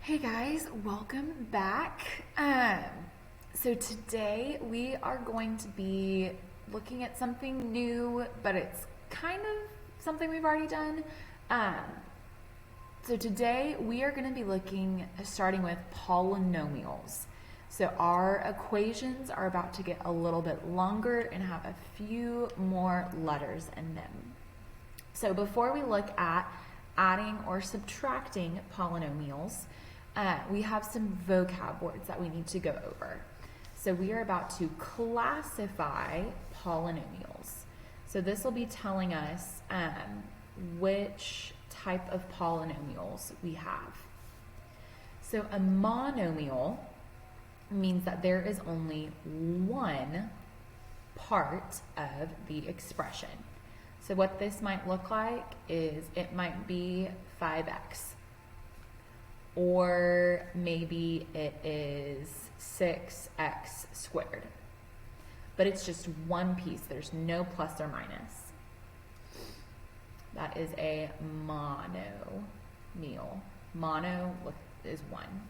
Hey guys, welcome back. So today we are going to be looking at something new, but it's kind of something we've already done. So today we are going to be starting with polynomials. So our equations are about to get a little bit longer and have a few more letters in them. So before we look at adding or subtracting polynomials, we have some vocab words that we need to go over. So we are about to classify polynomials. So this will be telling us which type of polynomials we have. So a monomial means that there is only one part of the expression. So what this might look like is it might be 5x, or maybe it is 6x squared. But it's just one piece. There's no plus or minus. That is a monomial. Mono is one.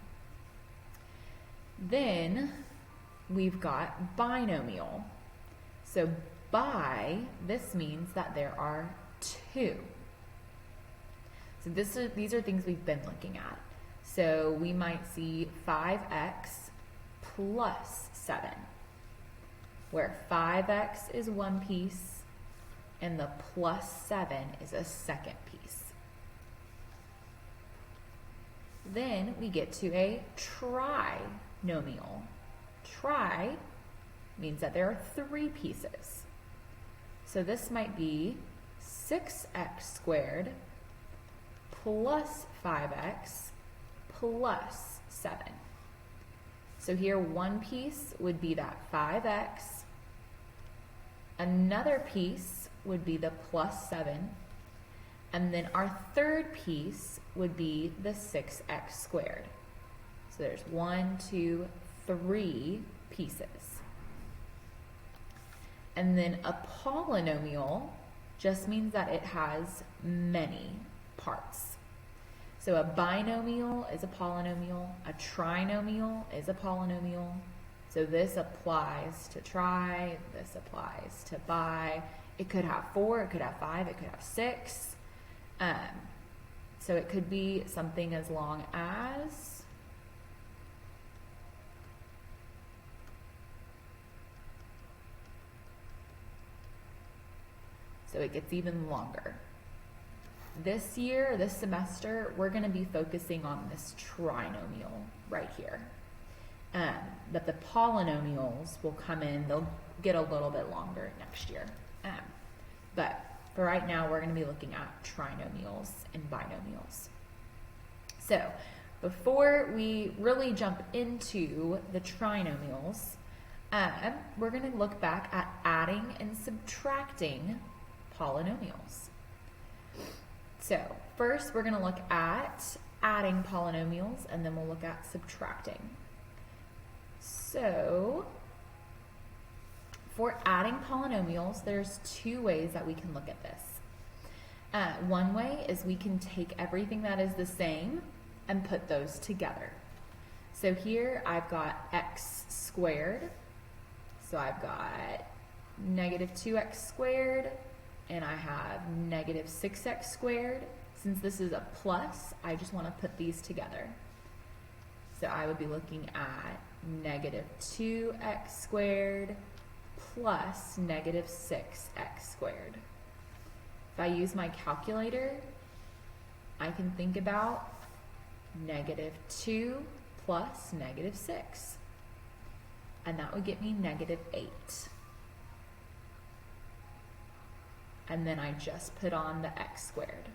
Then we've got binomial. So this means that there are two. So these are things we've been looking at. So we might see 5x plus 7, where 5x is one piece and the plus 7 is a second piece. Then we get to a trinomial. Tri means that there are three pieces. So this might be 6x squared plus 5x plus 7. So here one piece would be that 5x, another piece would be the plus 7, and then our third piece would be the 6x squared. So there's 1, 2, 3 pieces. And then a polynomial just means that it has many parts. So a binomial is a polynomial, a trinomial is a polynomial. So this applies to tri, this applies to bi. It could have 4, it could have 5, it could have 6. So it could be something as long as so it gets even longer. This semester, we're going to be focusing on this trinomial right here. But the polynomials will come in, they'll get a little bit longer next year. But for right now, we're going to be looking at trinomials and binomials. So before we really jump into the trinomials, we're going to look back at adding and subtracting polynomials. So first we're going to look at adding polynomials, and then we'll look at subtracting. So for adding polynomials, there's two ways that we can look at this. One way is we can take everything that is the same and put those together. So here I've got x squared. So I've got negative 2x squared, and I have negative 6x squared. Since this is a plus, I just want to put these together. So I would be looking at negative 2x squared plus negative 6x squared. If I use my calculator, I can think about negative 2 plus negative 6. And that would get me negative 8. And then I just put on the x squared.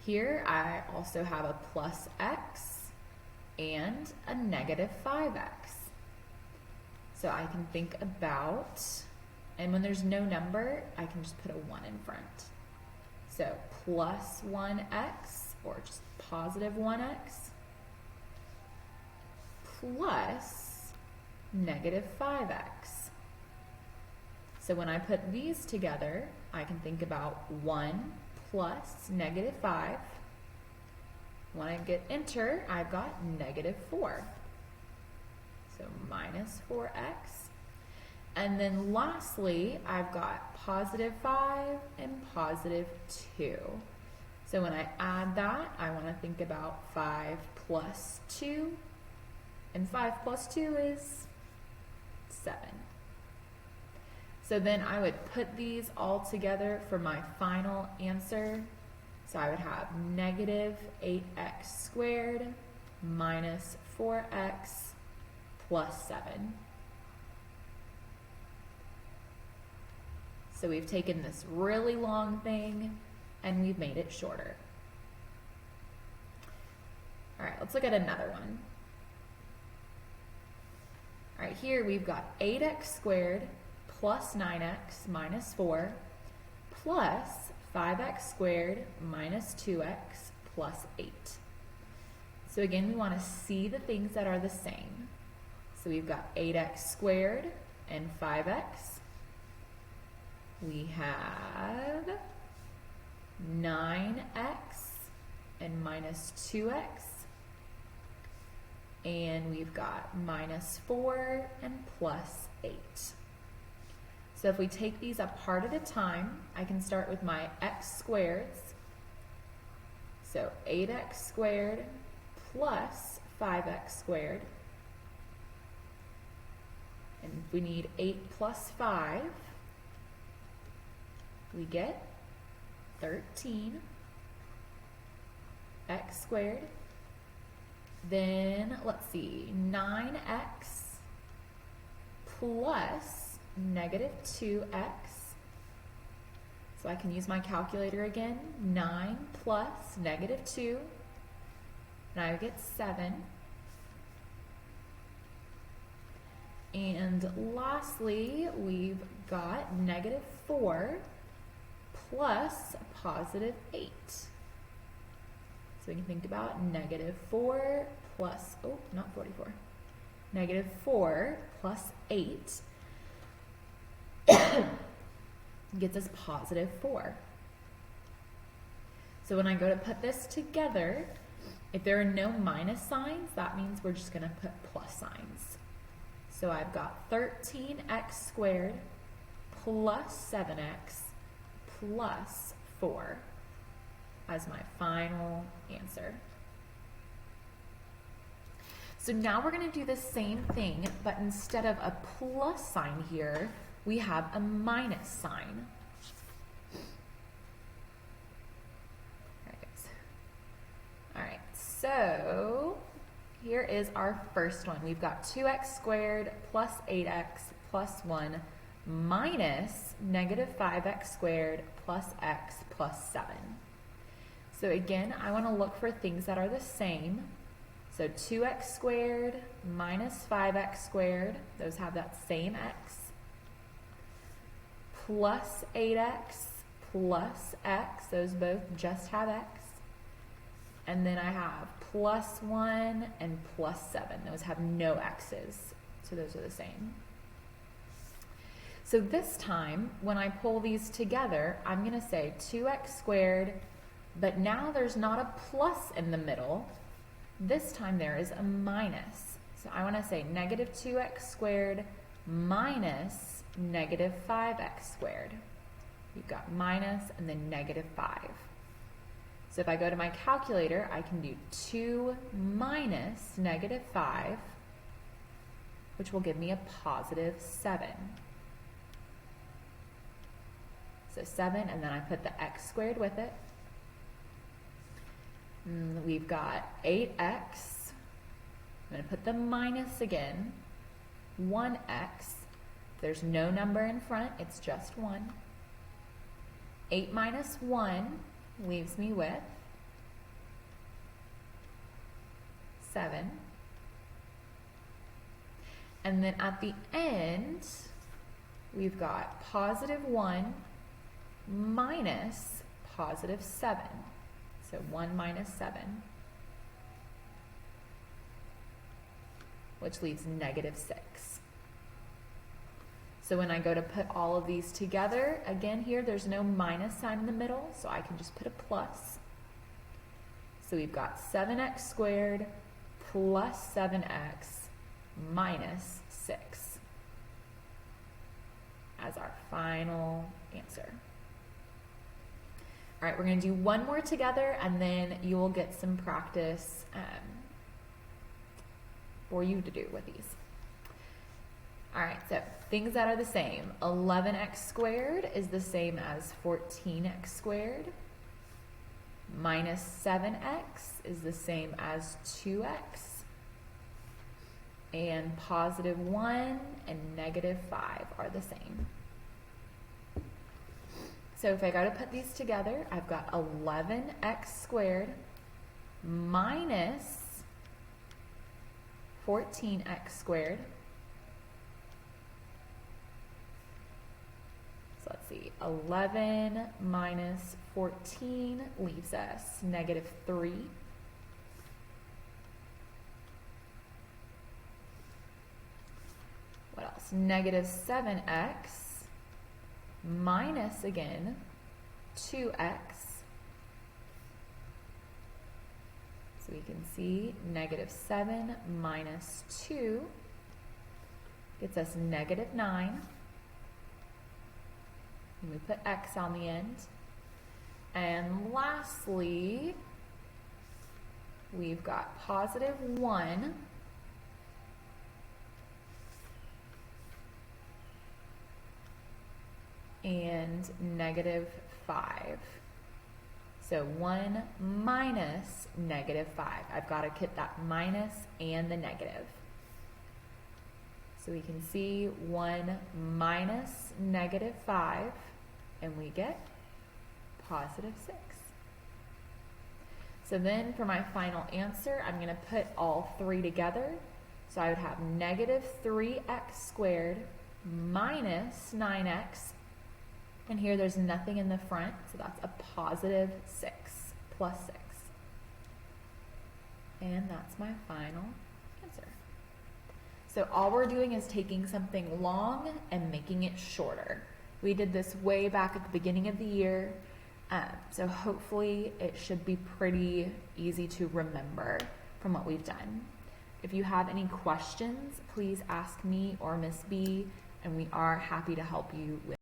Here I also have a plus x and a negative 5x. So I can think about, and when there's no number, I can just put a 1 in front. So plus 1x, or just positive 1x, plus negative 5x. So when I put these together, I can think about 1 plus negative 5 When I get enter, I've got -4. So minus 4x. And then lastly, I've got +5 and +2. So when I add that, I want to think about 5 plus 2. And 5 plus 2 is 7. So then I would put these all together for my final answer. So I would have -8x squared minus 4x plus 7. So we've taken this really long thing and we've made it shorter. All right, let's look at another one. All right, here we've got 8x squared plus 9x minus 4 plus 5x squared minus 2x plus 8. So again, we want to see the things that are the same. So we've got 8x squared and 5x. We have 9x and minus 2x. And we've got minus 4 and plus 8. So if we take these apart at a time, I can start with my x squareds. So 8x squared plus 5x squared. And if we need 8 plus 5, we get 13 x squared. Then let's see, 9x plus -2x. So I can use my calculator again. 9 plus -2, and I get 7. And lastly, we've got -4 plus +8. So we can think about -4 plus, oh, not 44, -4 plus 8 gets us +4. So when I go to put this together, if there are no minus signs, that means we're just going to put plus signs. So I've got 13x squared plus 7x plus 4 as my final answer. So now we're going to do the same thing, but instead of a plus sign here, we have a minus sign. All right, so here is our first one. We've got 2x squared plus 8x plus 1 minus -5x squared plus x plus 7. So again, I want to look for things that are the same. So 2x squared minus 5x squared, those have that same x, plus 8x plus x, those both just have x. And then I have plus 1 and plus 7, those have no x's, so those are the same. So this time, when I pull these together, I'm going to say 2x squared, but now there's not a plus in the middle. This time there is a minus. So I want to say -2x squared minus -5x squared. You've got minus and then -5. So if I go to my calculator, I can do 2 minus -5, which will give me a +7. So 7, and then I put the x squared with it. We've got 8x. I'm going to put the minus again. 1x. There's no number in front, it's just 1. 8 minus 1 leaves me with 7. And then at the end, we've got +1 minus +7. So 1 minus 7, which leaves -6. So when I go to put all of these together, again here there's no minus sign in the middle, so I can just put a plus. So we've got 7x squared plus 7x minus 6 as our final answer. All right, we're going to do one more together, and then you will get some practice for you to do with these. All right, so things that are the same. 11x squared is the same as 14x squared. Minus 7x is the same as 2x. And positive 1 and negative 5 are the same. So if I got to put these together, I've got 11x squared minus 14x squared. So let's see, 11 minus 14 leaves us negative 3. What else? Negative 7x minus, again, 2x. So we can see negative 7 minus 2 gets us negative 9. And we put x on the end. And lastly, we've got positive 1 and negative 5. So 1 minus negative 5. I've got to get that minus and the negative. So we can see 1 minus negative 5, and we get positive 6. So then for my final answer, I'm going to put all three together. So I would have negative 3x squared minus 9x. And here there's nothing in the front, so that's a positive 6 plus 6. And that's my final answer. So all we're doing is taking something long and making it shorter. We did this way back at the beginning of the year, so hopefully it should be pretty easy to remember from what we've done. If you have any questions, please ask me or Miss B, and we are happy to help you with